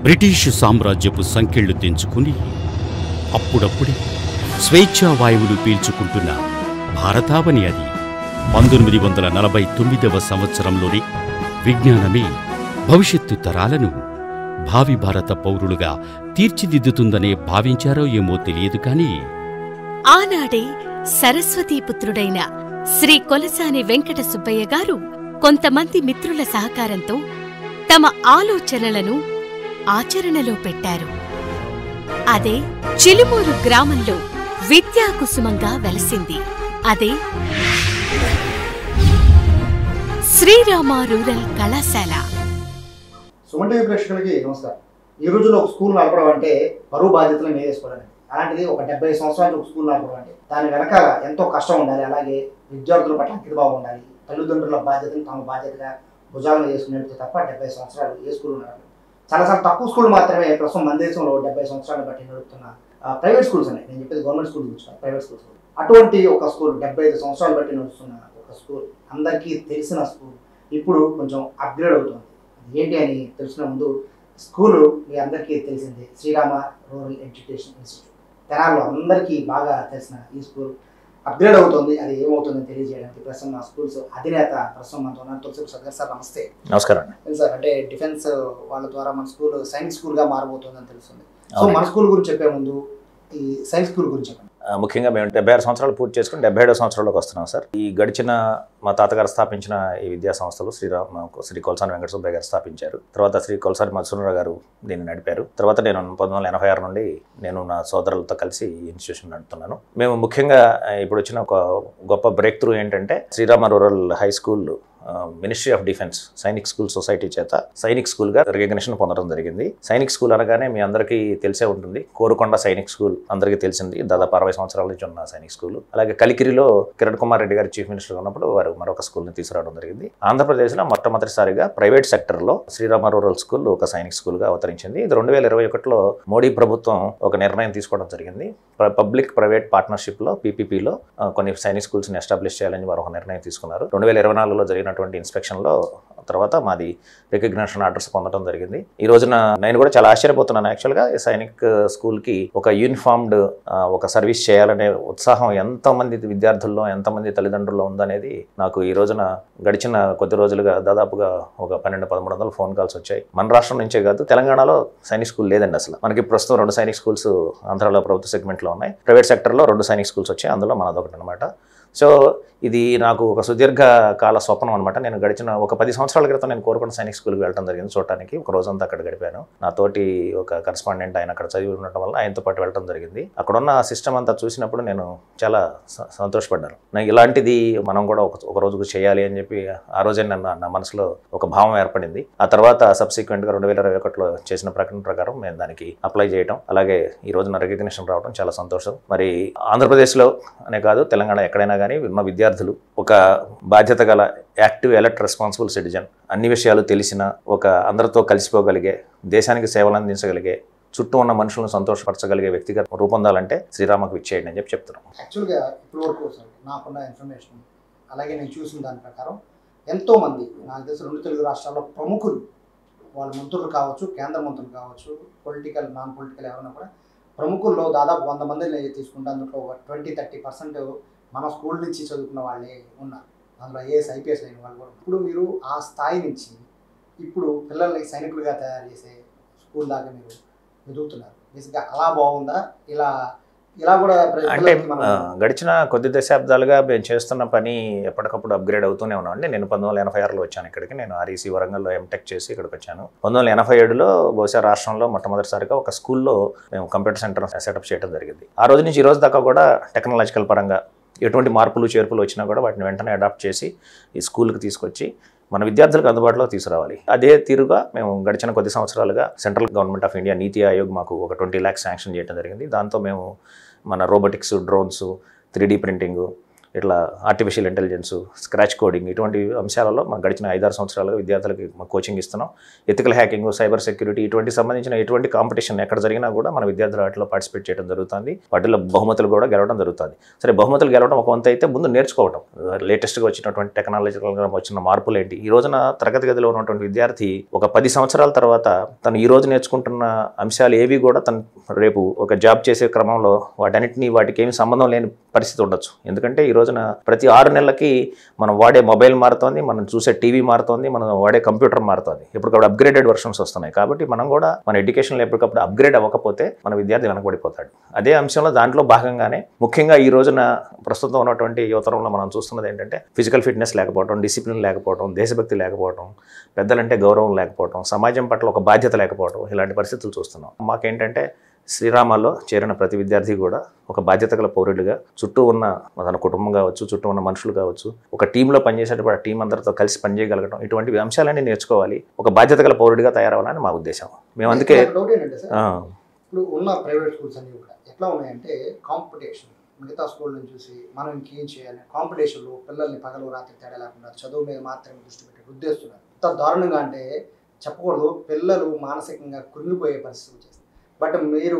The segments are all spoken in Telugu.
బ్రిటిష్ సామ్రాజ్యపు సంకెళ్లు తెంచుకుని అప్పుడప్పుడే స్వేచ్ఛా వాయువులు పీల్చుకుంటున్న భారతావని అది. 1949వ సంవత్సరంలోనే విజ్ఞానమే భవిష్యత్తు తరాలను భావి భారత పౌరులుగా తీర్చిదిద్దుతుందనే భావించారో ఏమో తెలియదు కానీ ఆనాడే సరస్వతీపుత్రుడైన శ్రీ కొలసాని వెంకట సుబ్బయ్య గారు కొంతమంది మిత్రుల సహకారంతో తమ ఆలోచనలను ఆచరణలో పెట్టారు. అదే చిలుమూరు గ్రామంలో విద్యాకుసుమంగా వెలసింది. అదే శ్రీరామ రూరల్ కళాశాల. సుమన్ టీవీ ప్రేక్షకులకి నమస్కారం. ఈ రోజుల్లో ఒక స్కూల్ నడపడం అంటే బరువు బాధ్యతలు నేరేసుకోవడానికి, అలాంటిది ఒక 70 సంవత్సరాలు ఒక స్కూల్ నడపడం అంటే దాని వెనకాల ఎంతో కష్టం ఉండాలి. అలాగే విద్యార్థుల పట్ల అంకితభావం ఉండాలి. తల్లిదండ్రుల బాధ్యతను తమ బాధ్యతగా భుజాలను చేసుకునేది తప్ప 70 సంవత్సరాలు ఏ స్కూల్ నడపడం. చాలాసార్లు తక్కువ స్కూల్ మాత్రమే ప్రస్తుతం మన దేశంలో 70 సంవత్సరాలు బట్టి నడుపుతున్న ప్రైవేట్ స్కూల్స్ ఉన్నాయి. నేను చెప్పేది గవర్నమెంట్ స్కూల్ గురించి, ప్రైవేట్ స్కూల్స్. అటువంటి ఒక స్కూల్ 75 సంవత్సరాలు బట్టి నడుస్తున్న ఒక స్కూల్, అందరికీ తెలిసిన స్కూల్ ఇప్పుడు కొంచెం అప్గ్రేడ్ అవుతుంది. ఏంటి అని తెలిసిన ముందు స్కూలు మీ అందరికీ తెలిసింది, శ్రీరామ రూరల్ ఎడ్యుకేషన్ ఇన్స్టిట్యూట్. తెనాల్లో అందరికీ బాగా తెలిసిన ఈ స్కూల్ అప్గ్రేడ్ అవుతుంది. అది ఏమవుతుందని తెలియజేయడానికి ప్రస్తుతం మా స్కూల్స్ అధినేత ప్రస్తుతం మనతో ఉన్నారు. తులసి సర్గార్ సార్, నమస్తే. నమస్కారం అండి. సార్, అంటే డిఫెన్స్ వాళ్ళ ద్వారా మన స్కూల్ సైనిక్ స్కూల్గా మారబోతుందని తెలుస్తుంది. సో మన స్కూల్ గురించి చెప్పే ముందు ఈ సైన్స్ స్కూల్ గురించి చెప్పండి. ముఖ్యంగా మేము 76 సంవత్సరాలు పూర్తి చేసుకుని 77వ సంవత్సరంలోకి వస్తున్నాం సార్. ఈ గడిచిన మా తాతగారు స్థాపించిన ఈ విద్యా సంస్థలు శ్రీ కొలసాని వెంకట సుబ్బయ్య గారు స్థాపించారు. తర్వాత శ్రీ కొలసాని మధుసూదనరావు గారు దీన్ని నడిపారు. తర్వాత నేను 1986 నుండి నేను నా సోదరులతో కలిసి ఈ ఇన్స్టిట్యూషన్ నడుపుతున్నాను. మేము ముఖ్యంగా ఇప్పుడు వచ్చిన ఒక గొప్ప బ్రేక్ త్రూ ఏంటంటే Srirama rural high school ministry of defence Sainik school society చేత సైనిక్ స్కూల్గా రికగ్నిషన్ పొందడం జరిగింది. సైనిక్ స్కూల్ అనగానే మీ అందరికీ తెలిసే ఉంటుంది, కోరుకొండ సైనిక్ స్కూల్ అందరికీ తెలిసింది, దాదాపు 60 సంవత్సరాల నుంచి ఉన్న సైనిక్ స్కూల్. అలాగే కలికిరిలో కిరణ్ కుమార్ రెడ్డి గారు చీఫ్ మినిస్టర్ ఉన్నప్పుడు వారు మరొక స్కూల్ని తీసుకురావడం జరిగింది. ఆంధ్రప్రదేశ్లో మొట్టమొదటిసారిగా ప్రైవేట్ సెక్టర్లో శ్రీరామ రూరల్ స్కూల్ ఒక సైనిక్ స్కూల్గా అవతరించింది. ఇది 2021లో మోడీ ప్రభుత్వం ఒక నిర్ణయం తీసుకోవడం జరిగింది. పబ్లిక్ ప్రైవేట్ పార్ట్నర్షిప్లో పీపీపీలో కొన్ని సైనిక్ స్కూల్స్ని ఎస్టాబ్లిష్ చేయాలని వారు ఒక నిర్ణయం తీసుకున్నారు. 2024లో జరిగినటువంటి ఇన్స్పెక్షన్లో తర్వాత మాది రికగ్నిషన్ ఆర్డర్స్ పొందడం జరిగింది. ఈ రోజున నేను కూడా చాలా ఆశ్చర్యపోతున్నాను. యాక్చువల్గా సైనిక్ స్కూల్కి ఒక యూనిఫామ్డ్ ఒక సర్వీస్ చేయాలనే ఉత్సాహం ఎంతమంది విద్యార్థుల్లో ఎంతమంది తల్లిదండ్రుల్లో ఉందనేది నాకు ఈ రోజున గడిచిన కొద్ది రోజులుగా దాదాపుగా ఒక 1200-1300 ఫోన్ కాల్స్ వచ్చాయి. మన రాష్ట్రం నుంచే కాదు, తెలంగాణలో సైనిక్ స్కూల్ లేదండి అసలు. మనకి ప్రస్తుతం 2 సైనిక్ స్కూల్స్ ఆంధ్రాలో ప్రభుత్వ సెగ్మెంట్లో ఉన్నాయి. ప్రైవేట్ సెక్టర్లో 2 సైనిక్ స్కూల్స్ వచ్చాయి, అందులో మనదొకటి అనమాట. సో ఇది నాకు ఒక సుదీర్ఘ కాల స్వప్నం అనమాట. నేను గడిచిన ఒక 10 సంవత్సరాల క్రితం నేను కోరుకొండ సైనిక్ స్కూల్కి వెళ్ళడం జరిగింది చూడటానికి. ఒక రోజంతా అక్కడ గడిపాను. నా తోటి ఒక కరెస్పాండెంట్ ఆయన అక్కడ చదివి ఉండటం వల్ల ఆయనతో పాటు వెళ్ళడం జరిగింది. అక్కడున్న సిస్టమ్ అంతా చూసినప్పుడు నేను చాలా సంతోషపడ్డాను. నాకు ఇలాంటిది మనం కూడా ఒక రోజుకు చేయాలి అని చెప్పి ఆ రోజే నా మనసులో ఒక భావం ఏర్పడింది. ఆ తర్వాత సబ్సిక్వెంట్గా 2021లో చేసిన ప్రకటన ప్రకారం నేను దానికి అప్లై చేయడం, అలాగే ఈ రోజున రికగ్నిషన్ రావడం చాలా సంతోషం. మరి ఆంధ్రప్రదేశ్లో అనే కాదు, తెలంగాణ ఎక్కడైనా కానీ ఉన్న విద్యార్థులు ఒక బాధ్యత గల యాక్టివ్ ఎలర్ట్ రెస్పాన్సిబుల్ సిటిజన్, అన్ని విషయాలు తెలిసిన, ఒక అందరితో కలిసిపోగలిగే, దేశానికి సేవలు అందించగలిగే, చుట్టూ ఉన్న మనుషులను సంతోషపరచగలిగే వ్యక్తిగా రూపొందాలంటే శ్రీరామకు విచ్చేయండి అని చెప్పి చెప్తున్నాం. యాక్చువల్గా ఇప్పుడు వరకు సార్ నాకున్న ఇన్ఫర్మేషన్, అలాగే నేను చూసిన దాని ప్రకారం ఎంతోమంది నాకు తెలిసి 2 తెలుగు రాష్ట్రాల్లో ప్రముఖులు, వాళ్ళ మంత్రులు కావచ్చు, కేంద్ర మంత్రులు కావచ్చు, పొలిటికల్ నాన్ పొలిటికల్ ఎవరైనా కూడా ప్రముఖుల్లో దాదాపు 100 మందిని తీసుకుంటే అందులో ఒక 20-30% మన స్కూల్ నుంచి చదువుకున్న వాళ్ళే ఉన్నారు. అందులో ఐఏఎస్ ఐపీఎస్ అయిన వాళ్ళు కూడా. ఇప్పుడు మీరు ఆ స్థాయి నుంచి ఇప్పుడు పిల్లల్ని సైనికులుగా తయారు చేసే స్కూల్ దాకా మీరు ఎదుగుతున్నారు. బేసిక్గా అలా బాగుందా? ఇలా కూడా అంటే గడిచిన కొద్ది దశాబ్దాలుగా మేము చేస్తున్న పని ఎప్పటికప్పుడు అప్గ్రేడ్ అవుతూనే ఉన్నామండి. నేను 1986లో వచ్చాను ఇక్కడికి. నేను ఆర్ఈసీ వరంగల్లో ఎంటెక్ చేసి ఇక్కడికి వచ్చాను. 1987లో బహుశా రాష్ట్రంలో మొట్టమొదటిసారిగా ఒక స్కూల్లో మేము కంప్యూటర్ సెంటర్ సెటప్ చేయడం జరిగింది. ఆ రోజు నుంచి ఈ రోజు దాకా కూడా టెక్నాలజికల్ పరంగా ఎటువంటి మార్పులు చేర్పులు వచ్చినా కూడా వాటిని వెంటనే అడాప్ట్ చేసి ఈ స్కూల్కి తీసుకొచ్చి మన విద్యార్థులకు అందుబాటులో తీసుకురావాలి. అదే తీరుగా మేము గడిచిన కొద్ది సంవత్సరాలుగా సెంట్రల్ గవర్నమెంట్ ఆఫ్ ఇండియా నీతి ఆయోగ్ మాకు ఒక 20 lakhs శాంక్షన్ చేయడం జరిగింది. దాంతో మేము మన రోబోటిక్స్, డ్రోన్స్, 3D ప్రింటింగు, ఇట్లా ఆర్టిఫిషియల్ ఇంటెలిజెన్స్, స్క్రాచ్ కోడింగ్ ఇటువంటి అంశాలలో మా గడిచిన 5-6 సంవత్సరాలుగా విద్యార్థులకి కోచింగ్ ఇస్తున్నాం. ఎథికల్ హ్యాకింగ్, సైబర్ సెక్యూరిటీ ఇటువంటి సంబంధించిన ఎటువంటి కాంపిటీషన్ ఎక్కడ జరిగినా కూడా మన విద్యార్థులు వాటిలో పార్టిసిపేట్ చేయడం జరుగుతుంది. వాటిలో బహుమతులు కూడా గెలవడం జరుగుతుంది. సరే, బహుమతులు గెలవడం ఒక వంతు అయితే ముందు నేర్చుకోవడం, లేటెస్ట్గా వచ్చినటువంటి టెక్నాలజికల్గా వచ్చిన మార్పులు ఏంటి, ఈ రోజున తరగతి గదిలో ఉన్నటువంటి విద్యార్థి ఒక 10 సంవత్సరాల తర్వాత తను ఈ రోజు నేర్చుకుంటున్న అంశాలు ఏవి కూడా తను రేపు ఒక జాబ్ చేసే క్రమంలో వాటికి ఏమి సంబంధం లేని పరిస్థితి ఉండొచ్చు. ఎందుకంటే ఈ రోజున ప్రతి 6 నెలలకి మనం వాడే మొబైల్ మారుతోంది, మనం చూసే టీవీ మారుతోంది, మనం వాడే కంప్యూటర్ మారుతోంది. ఎప్పటికప్పుడు అప్గ్రేడెడ్ వర్షన్స్ వస్తున్నాయి. కాబట్టి మనం కూడా మన ఎడ్యుకేషన్లో ఎప్పటికప్పుడు అప్గ్రేడ్ అవ్వకపోతే మన విద్యార్థి వెనకబడిపోతాడు. అదే అంశంలో దాంట్లో భాగంగానే ముఖ్యంగా ఈ రోజున ప్రస్తుతం ఉన్నటువంటి యువతరంలో మనం చూస్తున్నది ఏంటంటే ఫిజికల్ ఫిట్నెస్ లేకపోవడం, డిసిప్లిన్ లేకపోవడం, దేశభక్తి లేకపోవడం, పెద్దలంటే గౌరవం లేకపోవడం, సమాజం పట్ల ఒక బాధ్యత లేకపోవడం, ఇలాంటి పరిస్థితులు చూస్తున్నాం. మాకేంటంటే శ్రీరామాల్లో చేరిన ప్రతి విద్యార్థి కూడా ఒక బాధ్యత గల పౌరుడిగా చుట్టూ ఉన్న తన కుటుంబం కావచ్చు, చుట్టూ ఉన్న మనుషులు కావచ్చు, ఒక టీంలో పనిచేసేటప్పుడు ఆ టీం అందరితో కలిసి పనిచేయగలగడం, ఇటువంటి అంశాలన్నీ నేర్చుకోవాలి, ఒక బాధ్యత గల పౌరుడిగా తయారవ్వాలని మా ఉద్దేశం. మేము అందుకే ఇప్పుడు ఉన్న ప్రైవేట్ స్కూల్స్ అన్ని కూడా ఎట్లా ఉన్నాయంటే కాంపిటీషన్, మిగతా స్కూళ్ళని చూసి మనం ఇంకేం చేయాలి, కాంపిటీషన్లో పిల్లల్ని పగలు రాత్రి తేడా లేకుండా చదువు మీద మాత్రమే దృష్టి పెట్టి రుద్దేస్తున్నారు. ఎంత దారుణంగా అంటే చెప్పకూడదు, పిల్లలు మానసికంగా కృంగిపోయే పరిస్థితి వచ్చేస్తుంది. బట్ మీరు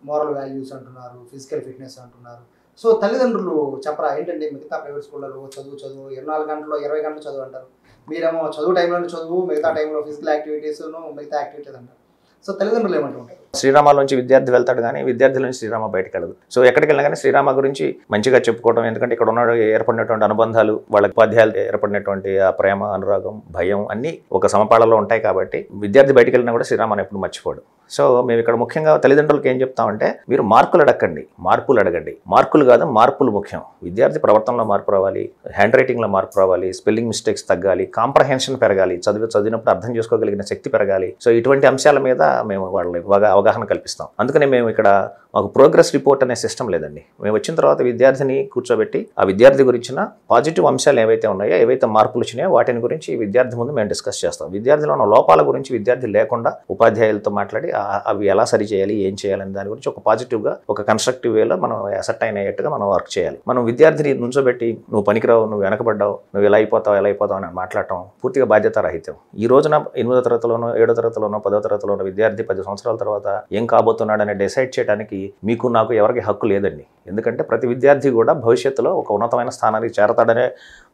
మోరల్ వాల్యూస్ అంటున్నారు, ఫిజికల్ ఫిట్నెస్ అంటున్నారు. సో తల్లిదండ్రులు చెప్పరా ఏంటంటే మిగతా ప్రైవేట్ స్కూళ్ళలో చదువు 24 గంటలు 20 గంటలు చదువు అంటారు, మీరేమో చదువు టైంలో చదువు, మిగతా టైంలో ఫిజికల్ యాక్టివిటీస్, మిగతా యాక్టివిటీస్ అంటారు. సో తల్లిదండ్రులు ఏమంటుంటారు? శ్రీరామాల నుంచి విద్యార్థి వెళ్తాడు కానీ విద్యార్థుల నుంచి శ్రీరామ బయటకు వెళ్ళదు. సో ఎక్కడికి వెళ్ళినా కానీ శ్రీరామ గురించి మంచిగా చెప్పుకోవడం, ఎందుకంటే ఇక్కడ ఉన్న ఏర్పడినటువంటి అనుబంధాలు, వాళ్ళ ఉపాధ్యాయులు ఏర్పడినటువంటి ఆ ప్రేమ, అనురాగం, భయం అన్నీ ఒక సమపాళలో ఉంటాయి. కాబట్టి విద్యార్థి బయటకు వెళ్ళినా కూడా శ్రీరామాన్ని ఎప్పుడు మర్చిపోడు. సో మేము ఇక్కడ ముఖ్యంగా తల్లిదండ్రులకు ఏం చెప్తామంటే మీరు మార్కులు అడగండి, మార్పులు అడగండి. మార్కులు కాదు, మార్పులు ముఖ్యం. విద్యార్థి ప్రవర్తనలో మార్పు రావాలి, హ్యాండ్ రైటింగ్లో మార్పు రావాలి, స్పెల్లింగ్ మిస్టేక్స్ తగ్గాలి, కాంప్రహెన్షన్ పెరగాలి, చదివినప్పుడు అర్థం చేసుకోగలిగిన శక్తి పెరగాలి. సో ఇటువంటి అంశాల మీద మేము వాళ్ళ అవగాహన కల్పిస్తాం. అందుకనే మేము ఇక్కడ మాకు ప్రోగ్రెస్ రిపోర్ట్ అనే సిస్టమ్ లేదండి. మేము వచ్చిన తర్వాత విద్యార్థిని కూర్చోబెట్టి ఆ విద్యార్థి గురించిన పాజిటివ్ అంశాలు ఏవైతే ఉన్నాయో, ఏవైతే మార్పులు వచ్చినాయో వాటిని గురించి విద్యార్థి ముందు మేము డిస్కస్ చేస్తాం. విద్యార్థిలో ఉన్న లోపాల గురించి విద్యార్థి లేకుండా ఉపాధ్యాయులతో మాట్లాడి అవి ఎలా సరి చేయాలి, ఏం చేయాలని దాని గురించి ఒక పాజిటివ్గా, ఒక కన్స్ట్రక్టివ్ వేలో మనం అసెట్ అయ్యేట్టుగా మనం వర్క్ చేయాలి. మనం విద్యార్థిని నుంచోబెట్టి నువ్వు పనికిరావు, నువ్వు వెనకబడ్డావు, నువ్వు ఎలా అయిపోతావు అని మాట్లాడటం పూర్తిగా బాధ్యత రహితం. ఈ రోజున 8వ తరగతిలోనో 7వ తరగతిలోనో 10వ తరగతిలోనో విద్యార్థి 10 సంవత్సరాల తర్వాత ఏం కాబోతున్నాడని డిసైడ్ చేయడానికి మీకు నాకు ఎవరికి హక్కు లేదండి. ఎందుకంటే ప్రతి విద్యార్థి కూడా భవిష్యత్తులో ఒక ఉన్నతమైన స్థానానికి చేరతాడనే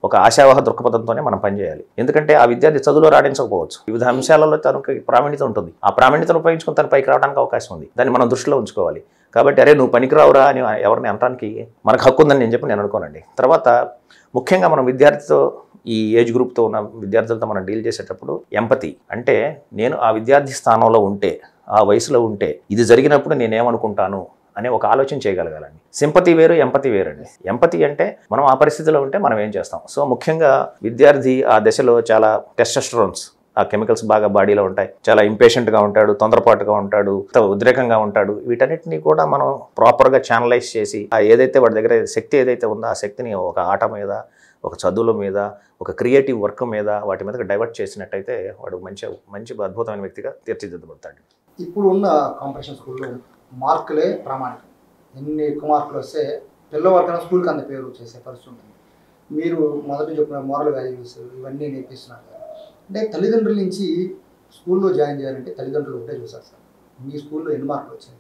ఒక ఆశావాహ దృక్పథంతోనే మనం పనిచేయాలి. ఎందుకంటే ఆ విద్యార్థి చదువులో రాణించకపోవచ్చు, వివిధ అంశాలలో తనకు ప్రావీణ్యత ఉంటుంది. ఆ ప్రావీణ్యతను ఉపయోగించుకుని తన పైకి రావడానికి అవకాశం ఉంది. దాన్ని మనం దృష్టిలో ఉంచుకోవాలి. కాబట్టి అరే నువ్వు పనికిరావురా అని ఎవరిని అనడానికి మనకు హక్కు ఉందని నేను అనుకోనండి. తర్వాత ముఖ్యంగా మనం విద్యార్థితో, ఈ ఏజ్ గ్రూప్తో ఉన్న విద్యార్థులతో మనం డీల్ చేసేటప్పుడు ఎంపతి అంటే నేను ఆ విద్యార్థి స్థానంలో ఉంటే, ఆ వయసులో ఉంటే ఇది జరిగినప్పుడు నేనేమనుకుంటాను అనే ఒక ఆలోచన చేయగలగాలండి. సింపతి వేరు, ఎంపతి వేరండి. ఎంపతి అంటే మనం ఆ పరిస్థితిలో ఉంటే మనం ఏం చేస్తాం. సో ముఖ్యంగా విద్యార్థి ఆ దశలో చాలా టెస్టోస్టెరాన్స్, ఆ కెమికల్స్ బాగా బాడీలో ఉంటాయి, చాలా ఇంపేషెంట్గా ఉంటాడు, తొందరపాటుగా ఉంటాడు, ఉద్రేకంగా ఉంటాడు. వీటన్నిటిని కూడా మనం ప్రాపర్గా ఛానలైజ్ చేసి ఏదైతే వాడి దగ్గర శక్తి ఏదైతే ఉందో ఆ శక్తిని ఒక ఆట మీద, ఒక చదువుల మీద, ఒక క్రియేటివ్ వర్క్ మీద, వాటి మీద డైవర్ట్ చేసినట్టయితే వాడు మంచి అద్భుతమైన వ్యక్తిగా తీర్చిదిద్దబడతాడు. ఇప్పుడు ఉన్న కాంపిటీషన్ స్కూల్లో మార్కులే ప్రామాణికం. ఎన్ని ఎక్కువ మార్కులు వస్తే పిల్లవాడికైనా స్కూల్కి అంత పేరు చేసే పరిస్థితి ఉంటుంది. మీరు మొదటి చెప్పిన మోరల్ వాల్యూస్ ఇవన్నీ నేర్పిస్తున్నారు కదా. అంటే తల్లిదండ్రుల నుంచి స్కూల్లో జాయిన్ చేయాలంటే తల్లిదండ్రులు ఒకటే చూస్తారు సార్, మీ స్కూల్లో ఎన్ని మార్కులు వచ్చాయి,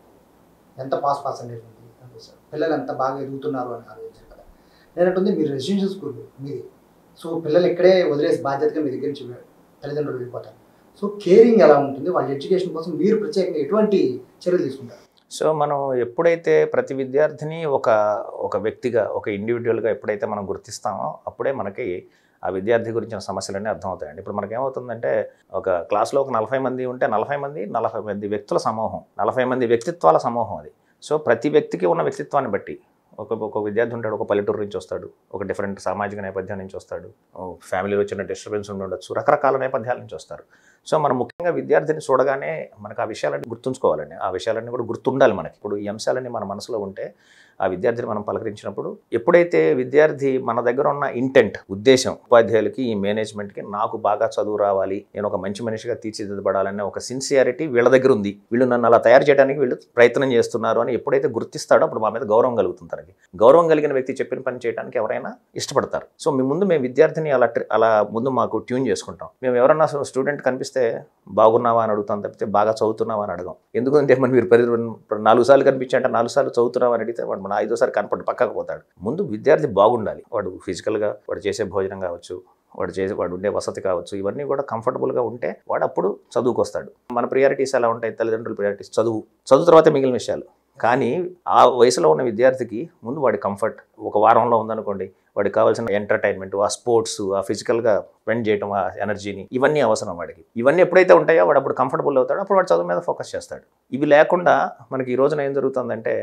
ఎంత పర్సెంటేజ్ ఉంది అనిపిస్తారు, పిల్లలు ఎంత బాగా ఎదుగుతున్నారు అని ఆలోచించారు కదా. నేనంటుంది మీరు రెసిడెన్షియల్ స్కూల్ మీది. సో పిల్లలు ఇక్కడే వదిలేసి బాధ్యతగా మీ దగ్గర నుంచి తల్లిదండ్రులు వెళ్ళిపోతారు. సో కేరింగ్ ఎలా ఉంటుంది, వాళ్ళ ఎడ్యుకేషన్ కోసం మీరు ప్రత్యేకంగా ఎటువంటి చర్యలు తీసుకుంటారు? సో మనం ఎప్పుడైతే ప్రతి విద్యార్థిని ఒక వ్యక్తిగా, ఒక ఇండివిజువల్గా ఎప్పుడైతే మనం గుర్తిస్తామో అప్పుడే మనకి ఆ విద్యార్థి గురించిన సమస్యలన్నీ అర్థమవుతాయండి. ఇప్పుడు మనకేమవుతుందంటే ఒక క్లాస్లో ఒక 40 మంది ఉంటే 40 మంది వ్యక్తుల సమూహం, 40 మంది వ్యక్తిత్వాల సమూహం అది. సో ప్రతి వ్యక్తికి ఉన్న వ్యక్తిత్వాన్ని బట్టి ఒక విద్యార్థి ఉంటాడు, ఒక పల్లెటూరు నుంచి వస్తాడు, ఒక డిఫరెంట్ సామాజిక నేపథ్యం నుంచి వస్తాడు, ఫ్యామిలీలో వచ్చిన డిస్టర్బెన్స్ ఉండొచ్చు, రకరకాల నేపథ్యాల నుంచి వస్తారు. సో మనం ముఖ్యంగా విద్యార్థిని చూడగానే మనకు ఆ విషయాలన్నీ గుర్తుంచుకోవాలండి. ఆ విషయాలన్నీ కూడా గుర్తుండాలి మనకి. ఇప్పుడు ఈ అంశాలన్నీ మన మనసులో ఉంటే ఆ విద్యార్థిని మనం పలకరించినప్పుడు ఎప్పుడైతే విద్యార్థి మన దగ్గర ఉన్న ఇంటెంట్, ఉద్దేశం, ఉపాధ్యాయులకి, ఈ మేనేజ్మెంట్కి నాకు బాగా చదువు రావాలి, నేను ఒక మంచి మనిషిగా తీర్చిదిద్దబడాలనే ఒక సిన్సియారిటీ వీళ్ళ దగ్గర ఉంది, వీళ్ళు నన్ను అలా తయారు చేయడానికి వీళ్ళు ప్రయత్నం చేస్తున్నారు అని ఎప్పుడైతే గుర్తిస్తాడో అప్పుడు మా మీద గౌరవం కలుగుతుంది. తనకి గౌరవం కలిగిన వ్యక్తి చెప్పిన పని చేయడానికి ఎవరైనా ఇష్టపడతారు. సో మేము విద్యార్థిని అలా ముందు మాకు ట్యూన్ చేసుకుంటాం. మేము ఎవరన్నా స్టూడెంట్ కనిపిస్తే బాగున్నావా అని అడుగుతాం తప్పితే బాగా చదువుతున్నావా అని అడగం. ఎందుకంటే మనం మీరు 4 సార్లు కనిపించాలంటే 4 సార్లు చదువుతున్నావా అని అడిగితే వాడు 5వ కనపడి పక్కకు పోతాడు. ముందు విద్యార్థి బాగుండాలి. వాడు ఫిజికల్గా, వాడు చేసే భోజనం కావచ్చు, వాడు ఉండే వసతి కావచ్చు, ఇవన్నీ కూడా కంఫర్టబుల్గా ఉంటే వాడు అప్పుడు చదువుకు వస్తాడు. మన ప్రియారిటీస్ ఎలా ఉంటాయి? తల్లిదండ్రుల ప్రియారిటీస్ చదువు తర్వాత మిగిలిన విషయాలు. కానీ ఆ వయసులో ఉన్న విద్యార్థికి ముందు వాడి కంఫర్ట్, ఒక వారంలో ఉందనుకోండి, వాడికి కావాల్సిన ఎంటర్టైన్మెంట్, ఆ స్పోర్ట్స్, ఆ ఫిజికల్గా స్పెండ్ చేయడం, ఆ ఎనర్జీని, ఇవన్నీ అవసరం వాడికి. ఇవన్నీ ఎప్పుడైతే ఉంటాయో వాడు అప్పుడు కంఫర్టబుల్ అవుతాడో అప్పుడు వాడు చదువు మీద ఫోకస్ చేస్తాడు. ఇవి లేకుండా మనకి ఈ రోజున ఏం జరుగుతుందంటే,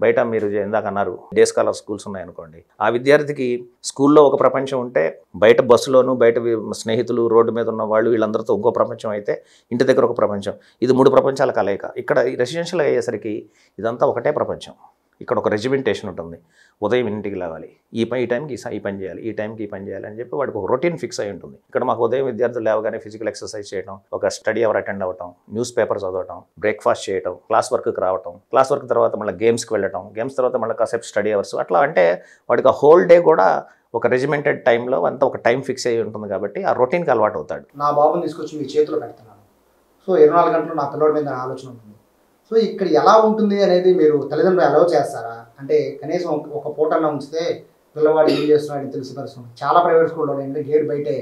బయట మీరు ఇందాక అన్నారు డే స్కాలర్ స్కూల్స్ ఉన్నాయనుకోండి, ఆ విద్యార్థికి స్కూల్లో ఒక ప్రపంచం ఉంటే బయట బస్సులోను, బయట స్నేహితులు, రోడ్డు మీద ఉన్న వాళ్ళు, వీళ్ళందరితో ఇంకో ప్రపంచం అయితే ఇంటి దగ్గర ఒక ప్రపంచం. ఇది 3 ప్రపంచాల కలయిక. ఇక్కడ రెసిడెన్షియల్ అయ్యేసరికి ఇదంతా ఒకటే ప్రపంచం. ఇక్కడ ఒక రెజిమెంటేషన్ ఉంటుంది. ఉదయం ఇంటికి లేవాలి, ఈ టైంకి ఈ పని చేయాలి, ఈ టైంకి ఈ పని చేయాలి అని చెప్పి వాడికి ఒక రొటీన్ ఫిక్స్ అయి ఉంటుంది. ఇక్కడ మాకు ఉదయం విద్యార్థులు లేవగానే ఫిజికల్ ఎక్సర్సైజ్ చేయడం, ఒక స్టడీ అవర్ అటెండ్ అవ్వటం, న్యూస్ పేపర్ చదవటం, బ్రేక్ఫాస్ట్ చేయటం, క్లాస్ వర్క్కి రావటం, క్లాస్ వర్క్ తర్వాత మళ్ళీ గేమ్స్కి వెళ్ళటం, గేమ్స్ తర్వాత మళ్ళీ కాసేపు స్టడీ అవర్స్, అట్లా అంటే వాడికి ఆ హోల్ డే కూడా ఒక రెజిమెంటెడ్ టైంలో అంతా ఒక టైం ఫిక్స్ అయ్యి ఉంటుంది కాబట్టి ఆ రొటీన్కి అలవాటు అవుతాడు. నా బాబుని తీసుకొచ్చి మీ చేతిలో పెడుతున్నాను, సో 24 గంటలు నా పిల్లడి మీద ఆలోచన ఉంటుంది. సో ఇక్కడ ఎలా ఉంటుంది అనేది మీరు తల్లిదండ్రులు అలౌ చేస్తారా? అంటే కనీసం ఒక పూటన్నా ఉంచితే పిల్లవాడు ఏం చేస్తున్నాడని తెలిసి పరిస్థితి. చాలా ప్రైవేట్ స్కూల్లో గేట్ బయటే,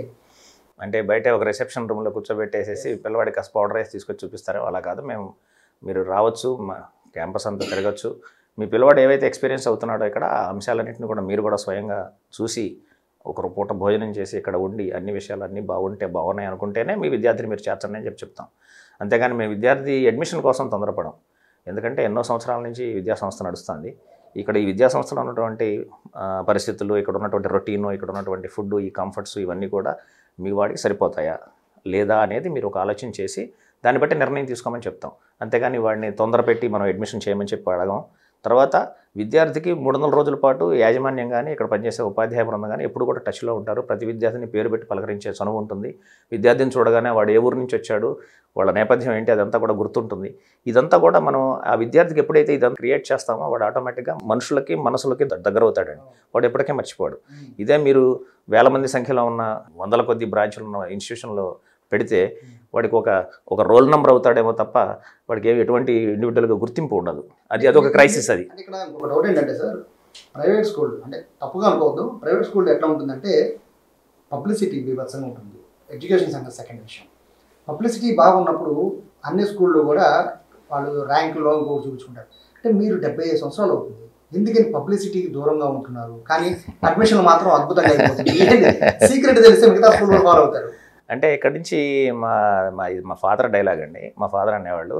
అంటే బయట ఒక రిసెప్షన్ రూమ్లో కూర్చోబెట్టేసేసి పిల్లవాడికి కాస్త పౌడర్ వేసి తీసుకొచ్చి చూపిస్తారు. అలా కాదు, మీరు రావచ్చు, మా క్యాంపస్ అంతా తిరగచ్చు, మీ పిల్లవాడు ఏవైతే ఎక్స్పీరియన్స్ అవుతున్నాడో ఇక్కడ ఆ అంశాలన్నింటినీ కూడా మీరు కూడా స్వయంగా చూసి ఒక పూట భోజనం చేసి ఇక్కడ ఉండి అన్ని విషయాలు అన్నీ బాగున్నాయి అనుకుంటేనే మీ విద్యార్థిని మీరు చేర్చండి అని చెప్తాం. అంతేగాని మేము విద్యార్థి అడ్మిషన్ కోసం తొందరపడం. ఎందుకంటే ఎన్నో సంవత్సరాల నుంచి విద్యా సంస్థ నడుస్తుంది. ఇక్కడ ఈ విద్యా సంస్థలో ఉన్నటువంటి పరిస్థితులు, ఇక్కడ ఉన్నటువంటి రొటీను, ఇక్కడ ఉన్నటువంటి ఫుడ్, ఈ కంఫర్ట్స్, ఇవన్నీ కూడా మీ వాడికి సరిపోతాయా లేదా అనేది మీరు ఒక ఆలోచన చేసి దాన్ని బట్టి నిర్ణయం తీసుకోమని చెప్తాం. అంతేగాని వాడిని తొందర పెట్టి మనం అడ్మిషన్ చేయమని చెప్పి అడగం. తర్వాత విద్యార్థికి 300 రోజుల పాటు యాజమాన్యం కానీ, ఇక్కడ పనిచేసే ఉపాధ్యాయ బృందం కానీ ఎప్పుడు కూడా టచ్లో ఉంటారు. ప్రతి విద్యార్థిని పేరు పెట్టి పలకరించే చనువు ఉంటుంది. విద్యార్థిని చూడగానే వాడు ఏ ఊరు నుంచి వచ్చాడు, వాళ్ళ నేపథ్యం ఏంటి, అదంతా కూడా గుర్తుంటుంది. ఇదంతా కూడా మనం ఆ విద్యార్థికి ఎప్పుడైతే ఇదంతా క్రియేట్ చేస్తామో వాడు ఆటోమేటిక్గా మనుషులకి, మనసులకి దగ్గర అవుతాడండి. వాడు ఎప్పటికే మర్చిపోడు. ఇదే మీరు వేల మంది సంఖ్యలో ఉన్న 100ల కొద్ది బ్రాంచ్లు ఉన్న ఇన్స్టిట్యూషన్లో పెడితే వాడికి ఒక రోల్ నెంబర్ అవుతాడేమో తప్ప వాడికి ఎటువంటి ఇండివిజువల్గా గుర్తింపు ఉండదు. అదొక క్రైసిస్. అది ఇక్కడ ఒక డౌట్ ఏంటంటే సార్, ప్రైవేట్ స్కూల్ అంటే తప్పుగా అనుకోవద్దు, ప్రైవేట్ స్కూల్ ఎట్లా ఉంటుందంటే పబ్లిసిటీ బీభత్సంగా ఉంటుంది. ఎడ్యుకేషన్ సంగతి సెకండ్ విషయం. పబ్లిసిటీ బాగున్నప్పుడు అన్ని స్కూళ్ళు కూడా వాళ్ళు ర్యాంకుల్లో కూడా చూపించుకుంటారు. అంటే మీరు 75 సంవత్సరాలు అవుతుంది, ఎందుకని పబ్లిసిటీకి దూరంగా ఉంటున్నారు, కానీ అడ్మిషన్లు మాత్రం అద్భుతంగా అయిపోతుంది. సీక్రెట్ తెలిస్తే మిగతా స్కూల్ కూడా ఫాలో అవుతారు. అంటే ఇక్కడి నుంచి మా ఫాదర్ డైలాగ్ అండి. మా ఫాదర్ అనేవాళ్ళు,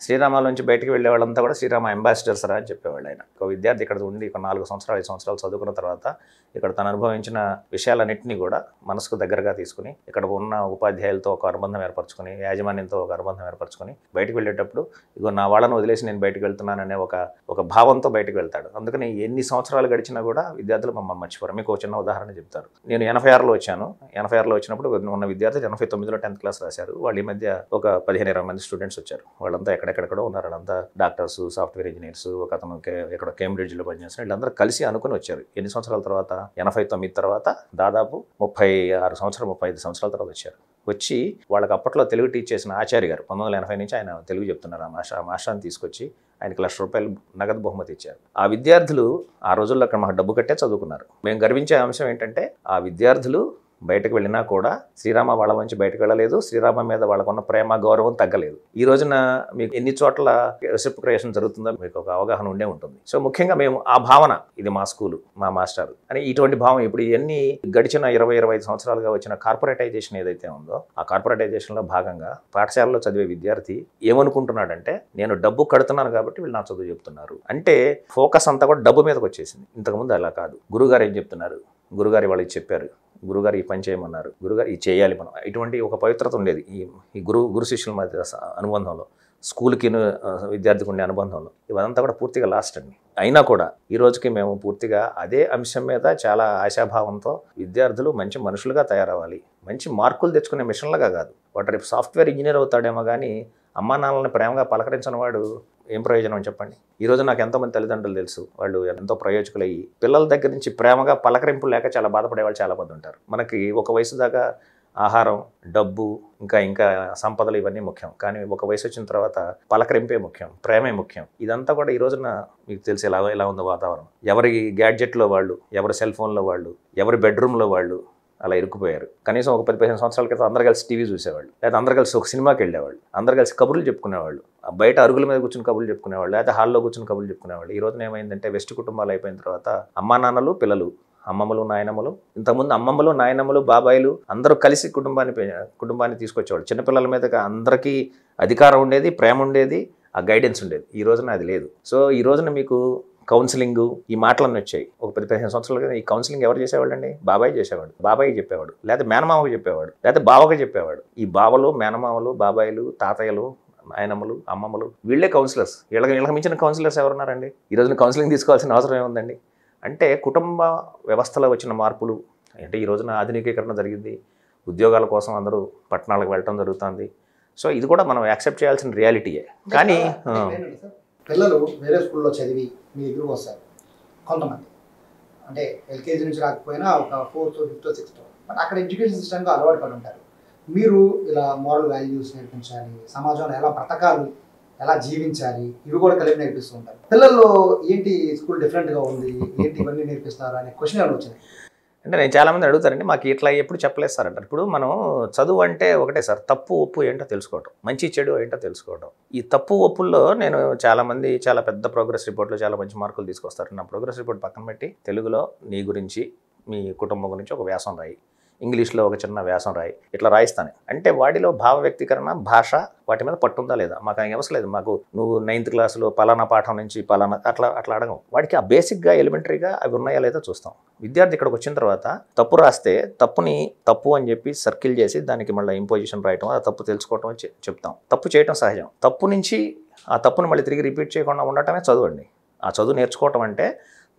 శ్రీరామాల నుంచి బయటికి వెళ్ళే వాళ్ళంతా కూడా శ్రీరామ అంబాసిడర్స్ రా అని చెప్పేవాళ్ళు. ఆయన ఒక విద్యార్థి ఇక్కడ ఉండి ఒక 4 సంవత్సరాలు 5 సంవత్సరాలు చదువుకున్న తర్వాత ఇక్కడ తను అనుభవించిన విషయాలన్నింటినీ కూడా మనసుకు దగ్గరగా తీసుకుని, ఇక్కడ ఉన్న ఉపాధ్యాయులతో ఒక అనుబంధం ఏర్పరచుకొని, యాజమాన్యంతో ఒక అనుబంధం ఏర్పరచుకొని బయటకు వెళ్ళేటప్పుడు ఇగో నా వాళ్ళను వదిలేసి నేను బయటకు వెళ్తున్నాననే ఒక భావంతో బయటకు వెళ్తాడు. అందుకని ఎన్ని సంవత్సరాలు గడిచినా కూడా విద్యార్థులు మమ్మల్ని మర్చిపోరు. మీకు ఒక చిన్న ఉదాహరణ చెప్తారు. నేను 86లో వచ్చాను. 86లో వచ్చినప్పుడు ఉన్న విద్యార్థులు 89లో 10th క్లాస్ రాశారు. వాళ్ళు ఈ మధ్య ఒక 15-20 మంది స్టూడెంట్స్ వచ్చారు. వాళ్ళంతా ఎక్కడెక్కడో ఉన్నారు. వాళ్ళంతా డాక్టర్స్, సాఫ్ట్వేర్ ఇంజనీర్స్, ఒక అతను ఇక్కడ కేంబ్రిడ్జ్లో పనిచేస్తారు. వీళ్ళందరూ కలిసి అనుకుని వచ్చారు. ఎన్ని సంవత్సరాల తర్వాత? 89 తర్వాత దాదాపు 35 సంవత్సరాల తర్వాత వచ్చారు. వచ్చి వాళ్ళకి అప్పట్లో తెలుగు టీచ్ చేసిన ఆచార్య గారు 1980 నుంచి ఆయన తెలుగు చెప్తున్నారు. ఆ మాస్టర్ని తీసుకొచ్చి ఆయనకి ₹1,00,000 నగదు బహుమతి ఇచ్చారు. ఆ విద్యార్థులు ఆ రోజుల్లో అక్కడ మాకు డబ్బు కట్టే చదువుకున్నారు. మేము గర్వించే అంశం ఏంటంటే ఆ విద్యార్థులు బయటకు వెళ్ళినా కూడా శ్రీరామ వాళ్ళ నుంచి బయటకు వెళ్ళలేదు. శ్రీరామ మీద వాళ్ళకున్న ప్రేమ, గౌరవం తగ్గలేదు. ఈ రోజున మీకు ఎన్ని చోట్ల రెసిప్రొకేషన్ జరుగుతుందో మీకు ఒక అవగాహన ఉండే ఉంటుంది. సో ముఖ్యంగా మేము ఆ భావన, ఇది మా స్కూలు, మా మాస్టర్ అని ఇటువంటి భావం ఇప్పుడు ఇవన్నీ గడిచిన 20-25 సంవత్సరాలుగా వచ్చిన కార్పొరేటైజేషన్ ఏదైతే ఉందో ఆ కార్పొరేటైజేషన్లో భాగంగా పాఠశాలలో చదివే విద్యార్థి ఏమనుకుంటున్నాడంటే నేను డబ్బు కడుతున్నాను కాబట్టి వీళ్ళు నా చదువు చెప్తున్నారు అంటే ఫోకస్ అంతా కూడా డబ్బు మీదకి వచ్చేసింది. ఇంతకుముందు అలా కాదు. గురుగారు ఏం చెప్తున్నారు, గురుగారు వాళ్ళకి చెప్పారు, గురుగారు ఈ పని చేయమన్నారు, గురుగారు ఇది చేయాలి మనం, ఇటువంటి ఒక పవిత్రత ఉండేది ఈ గురు శిష్యుల మధ్య అనుబంధంలో, స్కూల్కి విద్యార్థికి ఉండే అనుబంధంలో. ఇవంతా కూడా పూర్తిగా లాస్ట్ అండి. అయినా కూడా ఈ రోజుకి మేము పూర్తిగా అదే అంశం మీద చాలా ఆశాభావంతో విద్యార్థులు మంచి మనుషులుగా తయారవ్వాలి, మంచి మార్కులు తెచ్చుకునే మిషన్లుగా కాదు. వాడు రేపు సాఫ్ట్వేర్ ఇంజనీర్ అవుతాడేమో కానీ అమ్మా నాన్నని ప్రేమగా పలకరించిన వాడు ఏం ప్రయోజనం చెప్పండి. ఈరోజు నాకు ఎంతోమంది తల్లిదండ్రులు తెలుసు, వాళ్ళు ఎంతో ప్రయోజకులయ్యి పిల్లల దగ్గర నుంచి ప్రేమగా పలకరింపు లేక చాలా బాధపడే వాళ్ళు చాలామంది ఉంటారు. మనకి ఒక వయసు దాకా ఆహారం, డబ్బు, ఇంకా సంపదలు ఇవన్నీ ముఖ్యం. కానీ ఒక వయసు వచ్చిన తర్వాత పలకరింపే ముఖ్యం, ప్రేమే ముఖ్యం. ఇదంతా కూడా ఈ రోజున మీకు తెలిసి ఎలా ఉందో వాతావరణం. ఎవరి గ్యాడ్జెట్లో వాళ్ళు, ఎవరి సెల్ ఫోన్లో వాళ్ళు, ఎవరి బెడ్రూమ్లో వాళ్ళు అలా ఇరుక్కుపోయారు. కనీసం ఒక 10-15 సంవత్సరాల క్రితం అందరు కలిసి టీవీ చూసేవాళ్ళు, లేదా అందరు కలిసి ఒక సినిమాకి వెళ్ళేవాళ్ళు, అందరు కలిసి కబుర్లు చెప్పుకునేవాళ్ళు, బయట అరుగుల మీద కూర్చుని కబుర్లు చెప్పుకునేవాళ్ళు, లేదా హాల్లో కూర్చుని కబుర్లు చెప్పుకునేవాళ్ళు. ఈ రోజున ఏమైందంటే వెస్ట్ కుటుంబాలు అయిపోయిన తర్వాత అమ్మా నాన్నలు, పిల్లలు, అమ్మమ్మలు, నాయనమ్మలు, ఇంతకుముందు అమ్మమ్మలు, నాయనమ్మలు, బాబాయిలు అందరూ కలిసి కుటుంబాన్ని తీసుకొచ్చేవాళ్ళు. చిన్నపిల్లల మీద అందరికీ అధికారం ఉండేది, ప్రేమ ఉండేది, ఆ గైడెన్స్ ఉండేది. ఈ రోజున అది లేదు. సో ఈ రోజున మీకు కౌన్సిలింగ్ ఈ మాటలన్నీ వచ్చాయి. ఒక 10-15 సంవత్సరాల క్రితం ఈ కౌన్సిలింగ్ ఎవరు చేసేవాళ్ళు అండి? బాబాయ్ చేసేవాడు, బాబాయ్ చెప్పేవాడు, లేదా మేనమామకు చెప్పేవాడు, లేదా బావకి చెప్పేవాడు. ఈ బావలు, మేనమామలు, బాబాయిలు, తాతయ్యలు, నాయనమ్మలు, అమ్మమ్మలు వీళ్ళే కౌన్సిలర్స్. వీళ్ళకి మించిన కౌన్సిలర్స్ ఎవరున్నారండి? ఈ రోజున కౌన్సిలింగ్ తీసుకోవాల్సిన అవసరం ఏముందండి? అంటే కుటుంబ వ్యవస్థలో వచ్చిన మార్పులు అంటే ఈ రోజున ఆధునికీకరణ జరిగింది, ఉద్యోగాల కోసం అందరూ పట్టణాలకు వెళ్ళటం జరుగుతుంది. సో ఇది కూడా మనం యాక్సెప్ట్ చేయాల్సిన రియాలిటీయే. కానీ పిల్లలు వేరే స్కూల్లో చదివి మీ దగ్గరకు వస్తారు కొంతమంది, అంటే ఎల్కేజీ నుంచి రాకపోయినా ఒక 4th, 5th, 6th, బట్ అక్కడ ఎడ్యుకేషన్ సిస్టమ్గా అలవాటు పడి ఉంటారు. మీరు ఇలా మోరల్ వాల్యూస్ నేర్పించాలి, సమాజంలో ఎలా బ్రతకాలి, ఎలా జీవించాలి, ఇవి కూడా కలిపి నేర్పిస్తూ ఉంటారు. పిల్లల్లో ఏంటి స్కూల్ డిఫరెంట్గా ఉంది, ఏంటి ఇవన్నీ నేర్పిస్తున్నారు అనే క్వశ్చన్ ఏమైనా వచ్చినాయి? అంటే నేను చాలామంది అడుగుతారండి, మాకు ఇట్లా ఎప్పుడు చెప్పలేదు సార్ అంటారు. ఇప్పుడు మనం చదువు అంటే ఒకటే సార్, తప్పు ఒప్పు ఏంటో తెలుసుకోవటం, మంచి చెడు ఏంటో తెలుసుకోవటం. ఈ తప్పు ఒప్పుల్లో నేను చాలామంది చాలా పెద్ద ప్రోగ్రెస్ రిపోర్ట్లో చాలా మంచి మార్కులు తీసుకొస్తారు. నా ప్రోగ్రెస్ రిపోర్ట్ పక్కన పెట్టి తెలుగులో నీ గురించి, మీ కుటుంబం గురించి ఒక వ్యాసం రాయి, ఇంగ్లీష్లో ఒక చిన్న వ్యాసం రాయి, ఇట్లా రాయిస్తాను. అంటే వాడిలో భావ వ్యక్తీకరణ, భాష వాటి మీద పట్టుందా లేదా? మాకు ఆయన అవసరం లేదు. మాకు నువ్వు 9th క్లాసులో పలానా పాఠం నుంచి పలానా అట్లా అడగం. వాడికి ఆ బేసిక్గా ఎలిమెంటరీగా అవి ఉన్నాయా లేదా చూస్తాం. విద్యార్థి ఇక్కడికి వచ్చిన తర్వాత తప్పు రాస్తే తప్పుని తప్పు అని చెప్పి సర్కిల్ చేసి దానికి మళ్ళీ ఇంపోజిషన్ రాయటం, ఆ తప్పు తెలుసుకోవటం చెప్తాం. తప్పు చేయటం సహజం. తప్పు నుంచి ఆ తప్పుని మళ్ళీ తిరిగి రిపీట్ చేయకుండా ఉండటమే చదువు అండి. ఆ చదువు నేర్చుకోవటం అంటే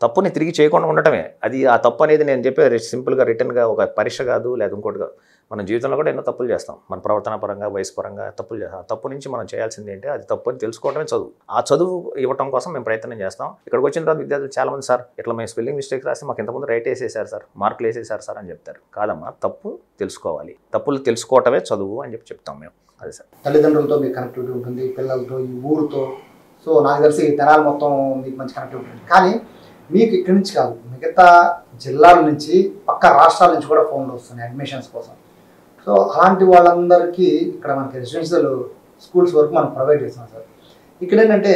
తప్పుని తిరిగి చేయకుండా ఉండటమే. అది ఆ తప్పు అనేది నేను చెప్పే సింపుల్గా రిటర్న్గా ఒక పరీక్ష కాదు, లేదా ఇంకోటి కాదు. మన జీవితంలో కూడా ఎన్నో తప్పులు చేస్తాం, మన ప్రవర్తన పరంగా, వయసు పరంగా తప్పులు చేస్తాం. ఆ తప్పు నుంచి మనం చేయాల్సింది ఏంటి? అది తప్పు అని తెలుసుకోవడమే చదువు. ఆ చదువు ఇవ్వడం కోసం మేము ప్రయత్నం చేస్తాం. ఇక్కడికి వచ్చిన తర్వాత విద్యార్థులు చాలామంది సార్ ఇట్లా మేము స్పెల్లింగ్ మిస్టేక్స్ రాస్తే మాకు ఇంతకుముందు రైట్ వేసేసారు సార్, మార్కులు వేసేసారు సార్ అని చెప్తారు. కాదమ్మా, తప్పు తెలుసుకోవాలి, తప్పులు తెలుసుకోవటమే చదువు అని చెప్తాం మేము. అది సార్ తల్లిదండ్రులతో మీకు కనెక్టివిటీ ఉంటుంది, పిల్లలతో, ఈ ఊరితో. సో నాకు తెలిసి ఈ తరాలు మొత్తం మీకు మంచి కనెక్టివిటీ ఉంటుంది. కానీ మీకు ఇక్కడి నుంచి కాదు, మిగతా జిల్లాల నుంచి, పక్క రాష్ట్రాల నుంచి కూడా ఫోన్లు వస్తున్నాయి అడ్మిషన్స్ కోసం. సో అలాంటి వాళ్ళందరికీ ఇక్కడ మనకి రెసిడెన్షియల్ స్కూల్స్ వరకు మనం ప్రొవైడ్ చేస్తున్నాం సార్. ఇక్కడ ఏంటంటే